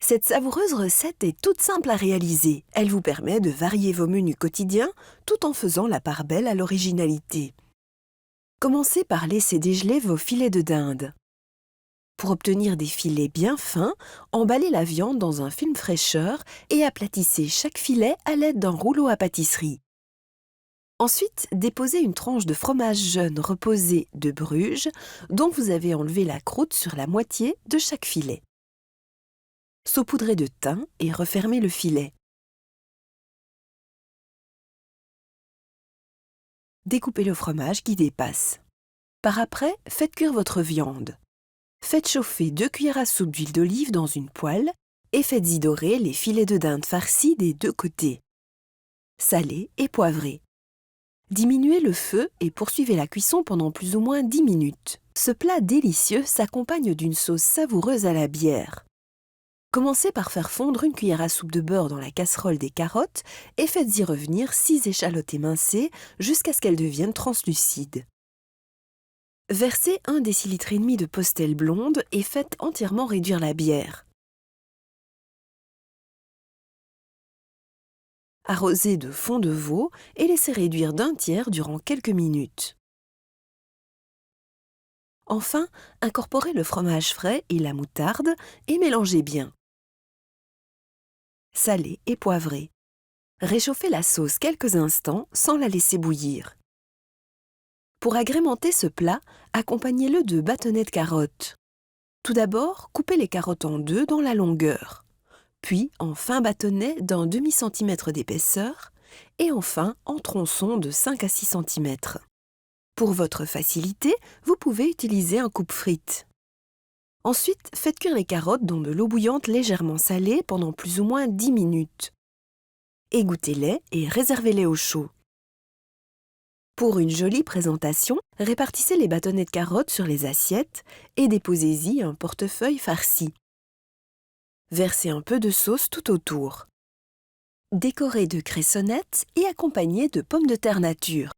Cette savoureuse recette est toute simple à réaliser. Elle vous permet de varier vos menus quotidiens tout en faisant la part belle à l'originalité. Commencez par laisser dégeler vos filets de dinde. Pour obtenir des filets bien fins, emballez la viande dans un film fraîcheur et aplatissez chaque filet à l'aide d'un rouleau à pâtisserie. Ensuite, déposez une tranche de fromage jeune reposé de Bruges dont vous avez enlevé la croûte sur la moitié de chaque filet. Saupoudrez de thym et refermez le filet. Découpez le fromage qui dépasse. Par après, faites cuire votre viande. Faites chauffer 2 cuillères à soupe d'huile d'olive dans une poêle et faites-y dorer les filets de dinde farcis des deux côtés. Salez et poivrez. Diminuez le feu et poursuivez la cuisson pendant plus ou moins 10 minutes. Ce plat délicieux s'accompagne d'une sauce savoureuse à la bière. Commencez par faire fondre 1 cuillère à soupe de beurre dans la casserole des carottes et faites-y revenir 6 échalotes émincées jusqu'à ce qu'elles deviennent translucides. Versez 1,5 décilitre de Postel blonde et faites entièrement réduire la bière. Arrosez de fond de veau et laissez réduire d'un tiers durant quelques minutes. Enfin, incorporez le fromage frais et la moutarde et mélangez bien. Salez et poivrez. Réchauffez la sauce quelques instants sans la laisser bouillir. Pour agrémenter ce plat, accompagnez-le de bâtonnets de carottes. Tout d'abord, coupez les carottes en deux dans la longueur, puis en fins bâtonnets d'un demi-centimètre d'épaisseur et enfin en tronçons de 5 à 6 cm. Pour votre facilité, vous pouvez utiliser un coupe-frites. Ensuite, faites cuire les carottes dans de l'eau bouillante légèrement salée pendant plus ou moins 10 minutes. Égouttez-les et réservez-les au chaud. Pour une jolie présentation, répartissez les bâtonnets de carottes sur les assiettes et déposez-y un portefeuille farci. Versez un peu de sauce tout autour. Décorez de cressonnettes et accompagnez de pommes de terre nature.